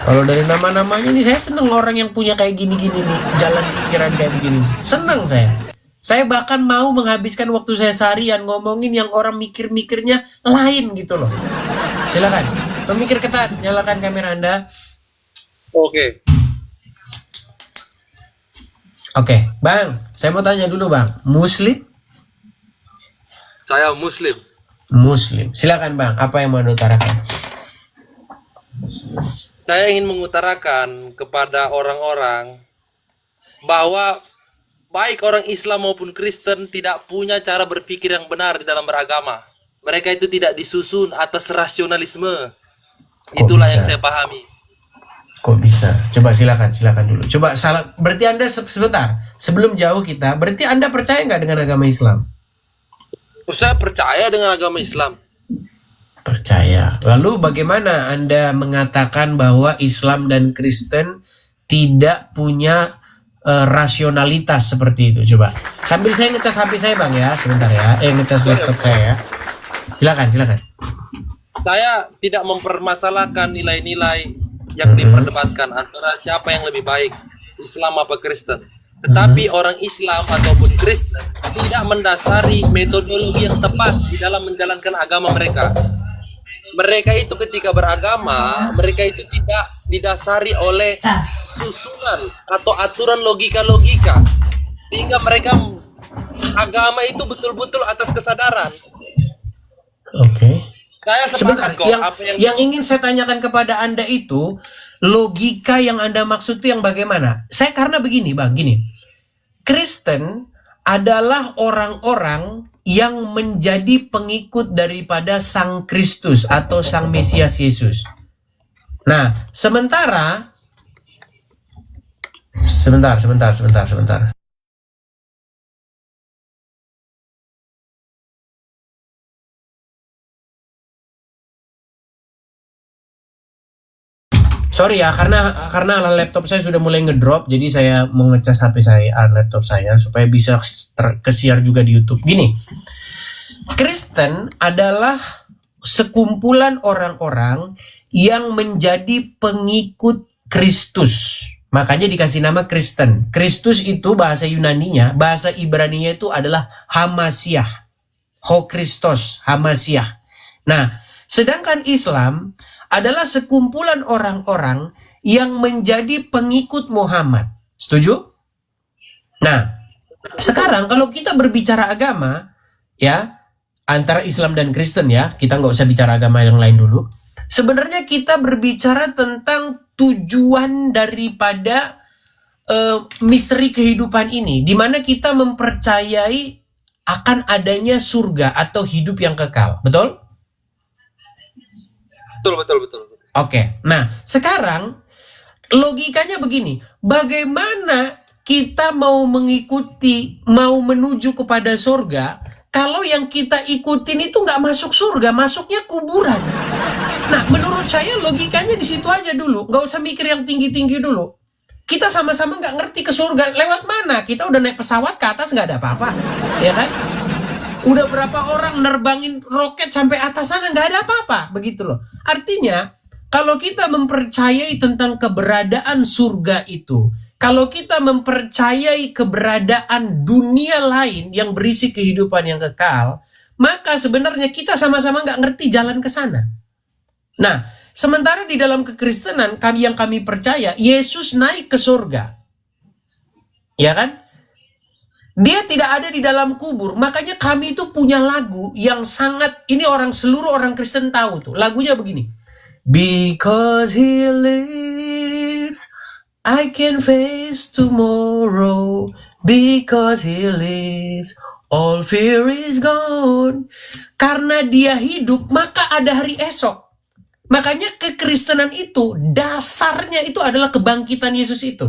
Kalau dari nama-namanya nih, saya seneng orang yang punya kayak gini-gini nih, jalan pikiran kayak begini. Seneng saya. Saya bahkan mau menghabiskan waktu saya seharian ngomongin yang orang mikir-mikirnya lain gitu loh. Silakan. Pemikir ketat, nyalakan kamera Anda. Oke. Oke, Bang. Saya mau tanya dulu, Bang. Muslim? Saya Muslim. Muslim. Silakan, Bang. Apa yang mau Anda utarakan? Saya ingin mengutarakan kepada orang-orang bahwa baik orang Islam maupun Kristen tidak punya cara berpikir yang benar di dalam beragama. Mereka itu tidak disusun atas rasionalisme. Itulah yang saya pahami. Kok bisa? Coba silakan dulu. Coba salah. Berarti Anda sebentar. Sebelum jauh kita, berarti Anda percaya nggak dengan agama Islam? Saya percaya dengan agama Islam. Percaya. Lalu bagaimana Anda mengatakan bahwa Islam dan Kristen tidak punya rasionalitas seperti itu? Coba. Sambil saya ngecas HP saya, Bang, ya. Sebentar ya. Ngecas laptop saya ya. Silakan. Saya tidak mempermasalahkan nilai-nilai yang diperdebatkan antara siapa yang lebih baik, Islam apa Kristen. Tetapi orang Islam ataupun Kristen tidak mendasari metodologi yang tepat di dalam menjalankan agama mereka. Mereka itu ketika beragama, mereka itu tidak didasari oleh susunan atau aturan logika-logika. Sehingga mereka agama itu betul-betul atas kesadaran. Oke. Saya Sebentar, sepakat kok yang ingin saya tanyakan kepada Anda itu, logika yang Anda maksud itu yang bagaimana? Saya karena begini, Bang, gini. Kristen adalah orang-orang yang menjadi pengikut daripada Sang Kristus atau Sang Mesias Yesus. Nah, sebentar. Sorry ya, karena laptop saya sudah mulai ngedrop, jadi saya mau ngecas HP saya, laptop saya, supaya bisa kesiar juga di YouTube. Gini, Kristen adalah sekumpulan orang-orang yang menjadi pengikut Kristus. Makanya dikasih nama Kristen. Kristus itu bahasa Yunaninya, bahasa Ibraninya itu adalah Hamasiah. Ho Christos, Hamasiah. Nah, sedangkan Islam adalah sekumpulan orang-orang yang menjadi pengikut Muhammad. Setuju? Nah, sekarang kalau kita berbicara agama, ya, antara Islam dan Kristen ya, kita nggak usah bicara agama yang lain dulu. Sebenarnya kita berbicara tentang tujuan daripada misteri kehidupan ini, di mana kita mempercayai akan adanya surga atau hidup yang kekal. Betul? Betul. Oke, nah sekarang logikanya begini, bagaimana kita mau mengikuti, mau menuju kepada surga, kalau yang kita ikutin itu nggak masuk surga, masuknya kuburan. Nah, menurut saya logikanya di situ aja dulu, nggak usah mikir yang tinggi-tinggi dulu. Kita sama-sama nggak ngerti ke surga lewat mana, kita udah naik pesawat ke atas nggak ada apa-apa, ya kan? Udah berapa orang nerbangin roket sampai atas sana nggak ada apa-apa, begitu loh. Artinya kalau kita mempercayai tentang keberadaan surga itu, kalau kita mempercayai keberadaan dunia lain yang berisi kehidupan yang kekal, maka sebenarnya kita sama-sama nggak ngerti jalan ke sana. Nah, sementara di dalam kekristenan yang kami percaya, Yesus naik ke surga, ya kan? Dia tidak ada di dalam kubur. Makanya kami itu punya lagu yang sangat, ini seluruh orang Kristen tahu tuh. Lagunya begini. Because he lives, I can face tomorrow. Because he lives, all fear is gone. Karena dia hidup, maka ada hari esok. Makanya kekristenan itu, dasarnya itu adalah kebangkitan Yesus itu.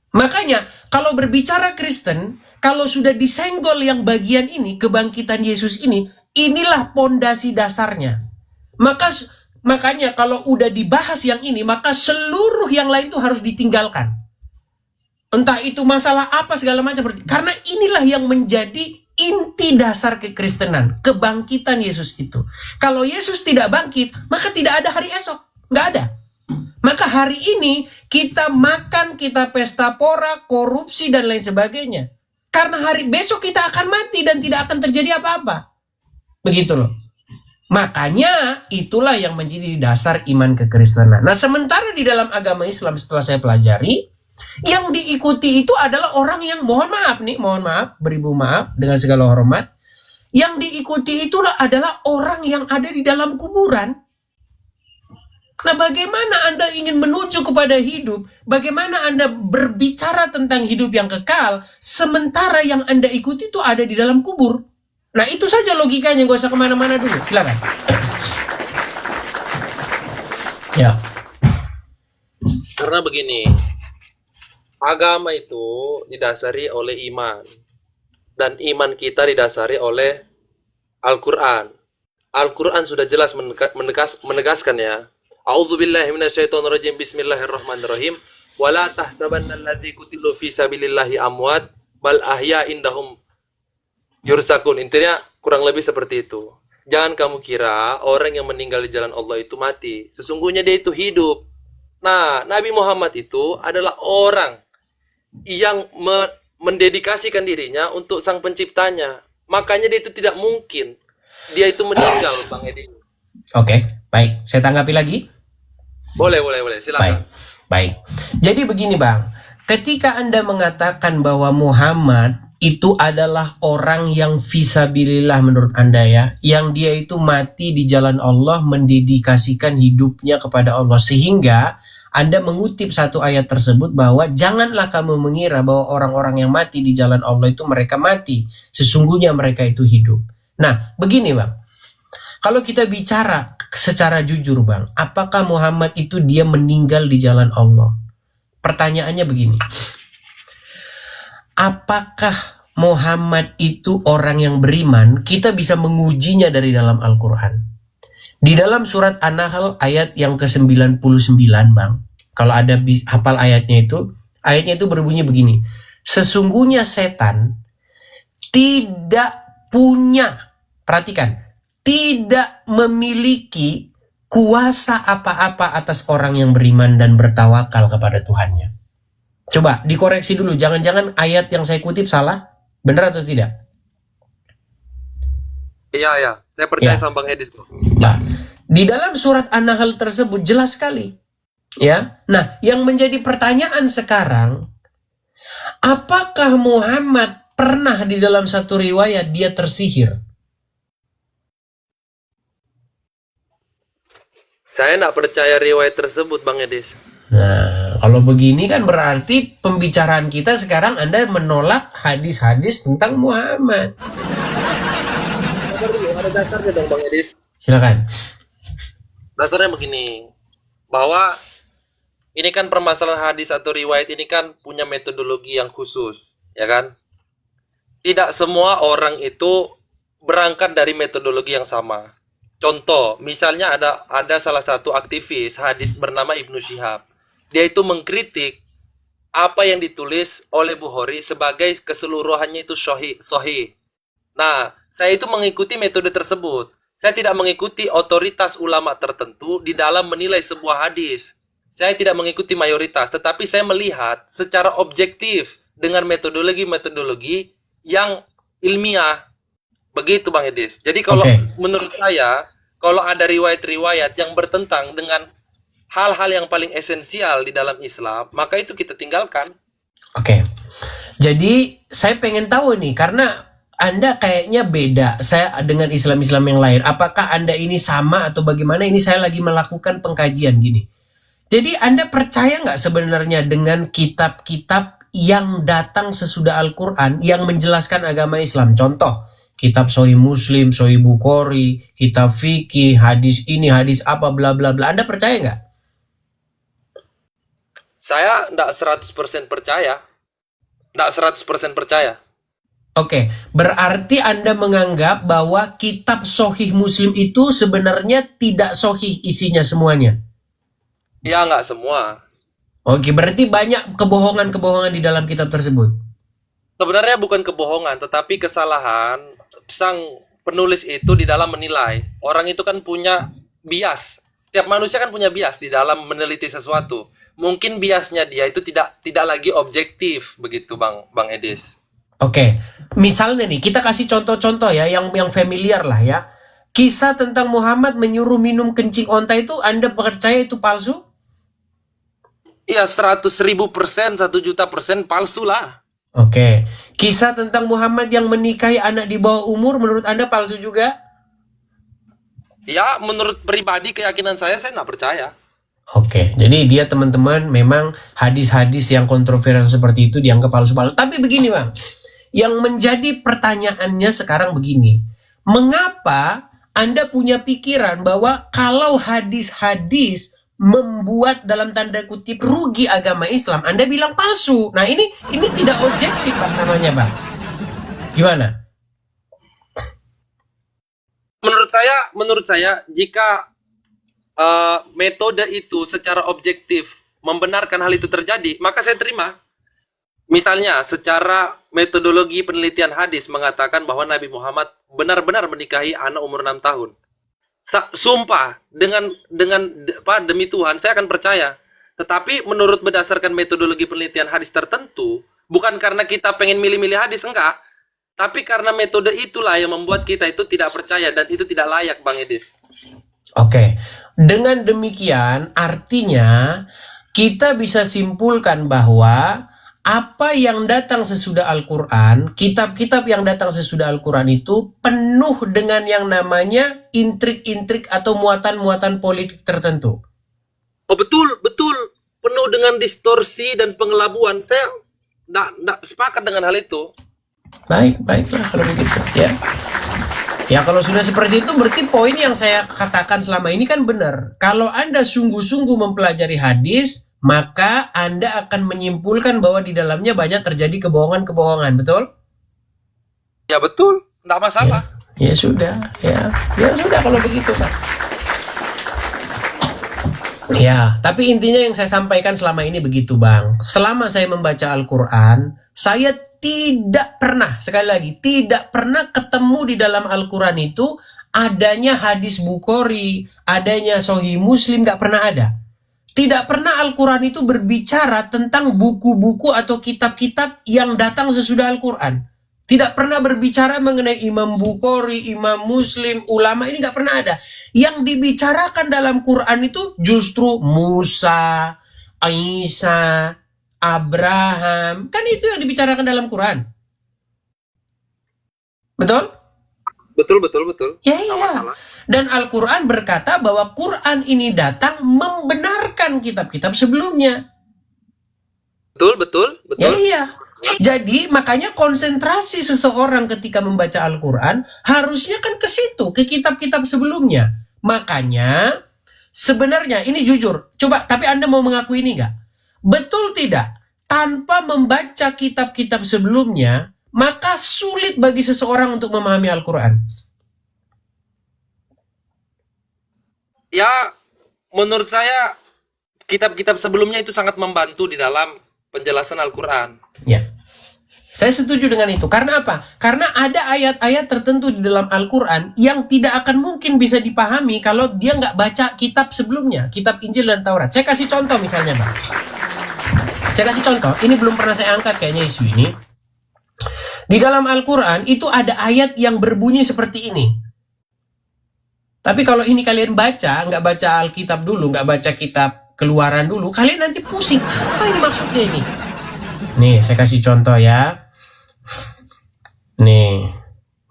Makanya kalau berbicara Kristen, kalau sudah disenggol yang bagian ini, kebangkitan Yesus ini, inilah pondasi dasarnya. Makanya kalau udah dibahas yang ini, maka seluruh yang lain itu harus ditinggalkan. Entah itu masalah apa segala macam. Karena inilah yang menjadi inti dasar kekristenan, kebangkitan Yesus itu. Kalau Yesus tidak bangkit, maka tidak ada hari esok. Nggak ada. hari ini kita makan, kita pesta pora, korupsi dan lain sebagainya. Karena hari besok kita akan mati dan tidak akan terjadi apa-apa. Begitu loh. Makanya itulah yang menjadi dasar iman kekristenan. Nah, sementara di dalam agama Islam setelah saya pelajari, yang diikuti itu adalah orang yang, mohon maaf, beribu maaf dengan segala hormat, yang diikuti itu adalah orang yang ada di dalam kuburan. Nah, bagaimana Anda ingin menuju kepada hidup? Bagaimana Anda berbicara tentang hidup yang kekal, sementara yang Anda ikuti itu ada di dalam kubur? Nah, itu saja logikanya, gak usah kemana-mana dulu. Silakan. Ya. Karena begini, agama itu didasari oleh iman. Dan iman kita didasari oleh Al-Quran. Al-Quran sudah jelas menegaskan ya. A'udzubillahi minasyaitonirrajim. Bismillahirrahmanirrahim. Wala tahsabanna alladzi qutilu fi sabilillahi amwat bal ahya indahum yursakun. Intinya kurang lebih seperti itu. Jangan kamu kira orang yang meninggal di jalan Allah itu mati. Sesungguhnya dia itu hidup. Nah, Nabi Muhammad itu adalah orang yang mendedikasikan dirinya untuk sang penciptanya. Makanya dia itu tidak mungkin dia itu meninggal, Bang Edi. Oke, baik. Saya tanggapi lagi. Boleh. Silakan. Baik. Jadi begini, Bang. Ketika Anda mengatakan bahwa Muhammad itu adalah orang yang fisabilillah menurut Anda ya, yang dia itu mati di jalan Allah, mendedikasikan hidupnya kepada Allah, sehingga Anda mengutip satu ayat tersebut bahwa janganlah kamu mengira bahwa orang-orang yang mati di jalan Allah itu mereka mati, sesungguhnya mereka itu hidup. Nah, begini Bang, kalau kita bicara secara jujur Bang, apakah Muhammad itu dia meninggal di jalan Allah? Pertanyaannya begini, apakah Muhammad itu orang yang beriman? Kita bisa mengujinya dari dalam Al-Quran. Di dalam surat An-Nahl ayat yang ke-99 Bang. Kalau ada hafal ayatnya itu berbunyi begini. Sesungguhnya setan tidak punya, perhatikan, tidak memiliki kuasa apa-apa atas orang yang beriman dan bertawakal kepada Tuhannya. Coba dikoreksi dulu, jangan-jangan ayat yang saya kutip salah. Benar atau tidak? Iya. Saya percaya sama Bang Edis. Nah, di dalam surat An-Nahl tersebut jelas sekali. Ya. Nah, yang menjadi pertanyaan sekarang, apakah Muhammad pernah di dalam satu riwayat dia tersihir? Saya tidak percaya riwayat tersebut, Bang Edis. Nah, kalau begini kan berarti pembicaraan kita sekarang Anda menolak hadis-hadis tentang Muhammad. Ada dasarnya dong, Bang Edis. Silakan. Dasarnya begini, bahwa ini kan permasalahan hadis atau riwayat ini kan punya metodologi yang khusus, ya kan? Tidak semua orang itu berangkat dari metodologi yang sama. Contoh, misalnya ada salah satu aktivis hadis bernama Ibnu Syihab. Dia itu mengkritik apa yang ditulis oleh Bukhari sebagai keseluruhannya itu sahih. Nah, saya itu mengikuti metode tersebut. Saya tidak mengikuti otoritas ulama tertentu di dalam menilai sebuah hadis. Saya tidak mengikuti mayoritas, tetapi saya melihat secara objektif dengan metodologi yang ilmiah. Begitu Bang Edis. Jadi kalau menurut saya, kalau ada riwayat-riwayat yang bertentang dengan hal-hal yang paling esensial di dalam Islam, maka itu kita tinggalkan. Oke. Jadi saya pengen tahu nih, karena Anda kayaknya beda saya dengan Islam-Islam yang lain. Apakah Anda ini sama atau bagaimana? Ini saya lagi melakukan pengkajian gini. Jadi Anda percaya nggak sebenarnya dengan kitab-kitab yang datang sesudah Al-Quran yang menjelaskan agama Islam? Contoh, kitab Sahih Muslim, Sahih Bukhari, kitab fikih, hadis ini, hadis apa, bla bla bla. Anda percaya nggak? Saya tidak 100% percaya. Tidak 100% percaya. Oke, berarti Anda menganggap bahwa kitab Sahih Muslim itu sebenarnya tidak sahih isinya semuanya? Ya, nggak semua. Oke, berarti banyak kebohongan-kebohongan di dalam kitab tersebut? Sebenarnya bukan kebohongan, tetapi kesalahan sang penulis itu di dalam menilai. Orang itu kan punya bias Setiap manusia kan punya bias di dalam meneliti sesuatu. Mungkin biasnya dia itu tidak lagi objektif begitu, Bang Edis. Oke, misalnya nih kita kasih contoh-contoh ya yang familiar lah ya. Kisah tentang Muhammad menyuruh minum kencing onta itu Anda percaya itu palsu? Iya, 100.000%, 1 juta% palsu lah. Oke, kisah tentang Muhammad yang menikahi anak di bawah umur menurut Anda palsu juga? Ya, menurut pribadi keyakinan saya nggak percaya. Oke, jadi dia teman-teman memang hadis-hadis yang kontroversial seperti itu dianggap palsu-palsu. Tapi begini Bang, yang menjadi pertanyaannya sekarang begini. Mengapa Anda punya pikiran bahwa kalau hadis-hadis membuat dalam tanda kutip rugi agama Islam, Anda bilang palsu. Nah ini tidak objektif Bang namanya Bang. Gimana? Menurut saya jika metode itu secara objektif membenarkan hal itu terjadi, maka saya terima. Misalnya, secara metodologi penelitian hadis mengatakan bahwa Nabi Muhammad benar-benar menikahi anak umur 6 tahun. Sumpah, demi Tuhan, saya akan percaya. Tetapi menurut berdasarkan metodologi penelitian hadis tertentu, bukan karena kita pengen milih-milih hadis, enggak. Tapi karena metode itulah yang membuat kita itu tidak percaya dan itu tidak layak, Bang Edis. Oke, dengan demikian artinya kita bisa simpulkan bahwa apa yang datang sesudah Al-Quran, kitab-kitab yang datang sesudah Al-Quran itu penuh dengan yang namanya intrik-intrik atau muatan-muatan politik tertentu. Oh betul. Penuh dengan distorsi dan pengelabuan. Saya tidak sepakat dengan hal itu. Baiklah kalau begitu ya. Ya kalau sudah seperti itu berarti poin yang saya katakan selama ini kan benar. Kalau Anda sungguh-sungguh mempelajari hadis, maka Anda akan menyimpulkan bahwa di dalamnya banyak terjadi kebohongan-kebohongan, betul? Ya betul, tidak masalah. Ya sudah kalau begitu Pak. Ya, tapi intinya yang saya sampaikan selama ini begitu Bang. Selama saya membaca Al-Quran, saya tidak pernah, sekali lagi, tidak pernah ketemu di dalam Al-Quran itu adanya hadis Bukhari, adanya Sahih Muslim, gak pernah ada. Tidak pernah Al-Quran itu berbicara tentang buku-buku atau kitab-kitab yang datang sesudah Al-Quran. Tidak pernah berbicara mengenai Imam Bukhari, Imam Muslim, ulama, ini gak pernah ada. Yang dibicarakan dalam Quran itu justru Musa, Isa, Abraham. Kan itu yang dibicarakan dalam Quran. Betul? Betul. Ya iya. Dan Al-Quran berkata bahwa Quran ini datang membenarkan kitab-kitab sebelumnya. Betul. Ya iya. Jadi makanya konsentrasi seseorang ketika membaca Al-Quran harusnya kan ke situ, ke kitab-kitab sebelumnya. Makanya sebenarnya ini jujur, coba tapi Anda mau mengakui ini nggak? Betul tidak? Tanpa membaca kitab-kitab sebelumnya, maka sulit bagi seseorang untuk memahami Al-Quran. Ya, menurut saya kitab-kitab sebelumnya itu sangat membantu di dalam penjelasan Al-Quran. Ya, saya setuju dengan itu. Karena apa? Karena ada ayat-ayat tertentu di dalam Al-Quran yang tidak akan mungkin bisa dipahami kalau dia nggak baca kitab sebelumnya, kitab Injil dan Taurat. Saya kasih contoh misalnya, Bang. Saya kasih contoh, ini belum pernah saya angkat kayaknya isu ini. Di dalam Al-Quran itu ada ayat yang berbunyi seperti ini. Tapi kalau ini kalian baca, nggak baca Alkitab dulu, nggak baca kitab Keluaran dulu, kalian nanti pusing. Apa ini maksudnya ini? Nih, saya kasih contoh ya. Nih,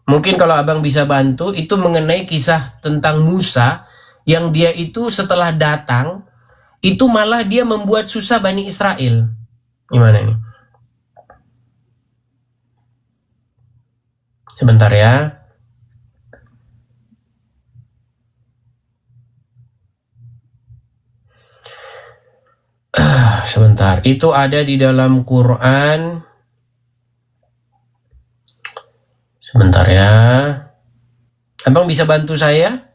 mungkin kalau abang bisa bantu, itu mengenai kisah tentang Musa, yang dia itu setelah datang, itu malah dia membuat susah Bani Israel. Gimana ini? Sebentar ya. Sebentar, itu ada di dalam Quran. Sebentar ya. Abang bisa bantu saya?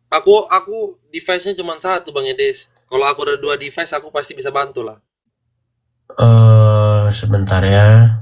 Aku device-nya cuma satu, Bang Edes. Kalau aku ada 2 device, aku pasti bisa bantu lah. Sebentar ya.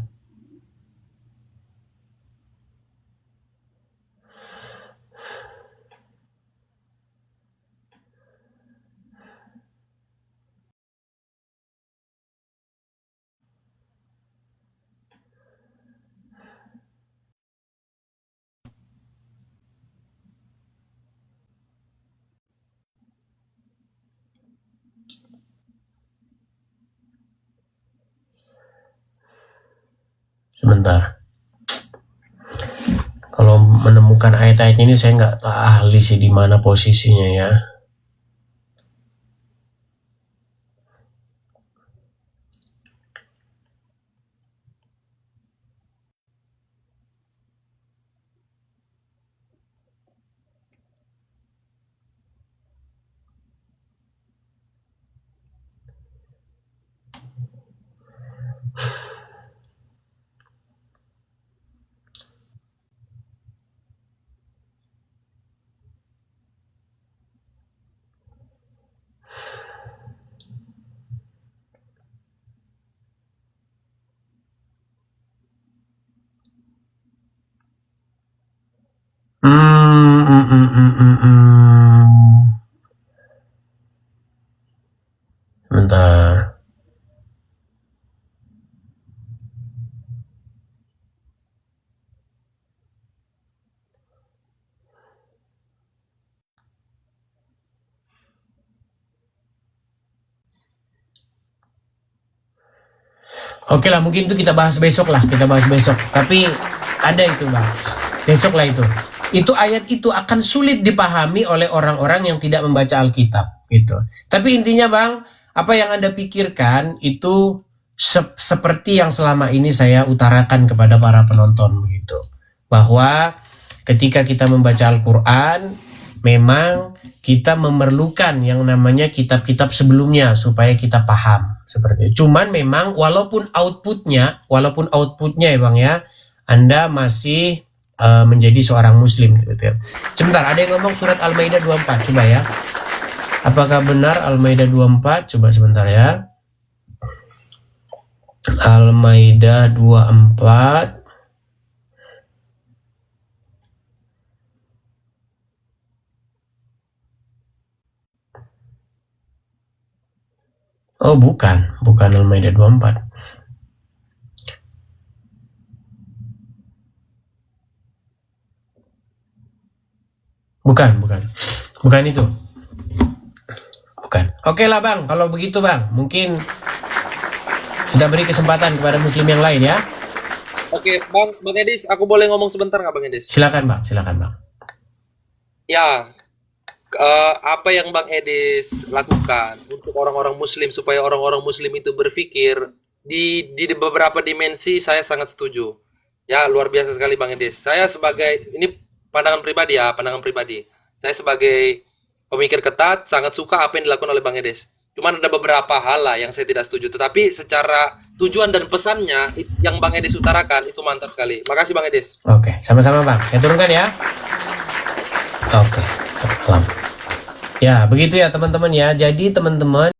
Sebentar. Kalau menemukan ayat-ayatnya ini saya nggak ahli sih di mana posisinya ya. Bentar. Oke lah, mungkin itu kita bahas besok lah, Tapi ada itu bang, besok lah itu. Itu ayat itu akan sulit dipahami oleh orang-orang yang tidak membaca Alkitab gitu. Tapi intinya bang, apa yang Anda pikirkan itu seperti yang selama ini saya utarakan kepada para penonton begitu. Bahwa ketika kita membaca Al-Quran, memang kita memerlukan yang namanya kitab-kitab sebelumnya supaya kita paham seperti itu. Cuman memang walaupun outputnya ya bang ya, Anda masih menjadi seorang muslim gitu ya. Sebentar, ada yang ngomong surat Al-Maidah 24, coba ya. Apakah benar Al-Maidah 24? Coba sebentar ya. Al-Maidah 24. Oh bukan Al-Maidah 24. Bukan itu. Bukan. Oke lah bang, kalau begitu bang, mungkin kita beri kesempatan kepada muslim yang lain ya. Oke, Bang Edis, aku boleh ngomong sebentar nggak Bang Edis? Silakan bang. Ya, apa yang Bang Edis lakukan untuk orang-orang muslim supaya orang-orang muslim itu berpikir di beberapa dimensi, saya sangat setuju. Ya, luar biasa sekali Bang Edis. Saya sebagai, ini pandangan pribadi. Saya sebagai pemikir ketat sangat suka apa yang dilakukan oleh Bang Edis. Cuman ada beberapa hal lah yang saya tidak setuju. Tetapi secara tujuan dan pesannya yang Bang Edis utarakan itu mantap sekali. Makasih Bang Edis. Oke, sama-sama bang. Saya turunkan ya. Oke, salam. Ya, begitu ya teman-teman ya. Jadi teman-teman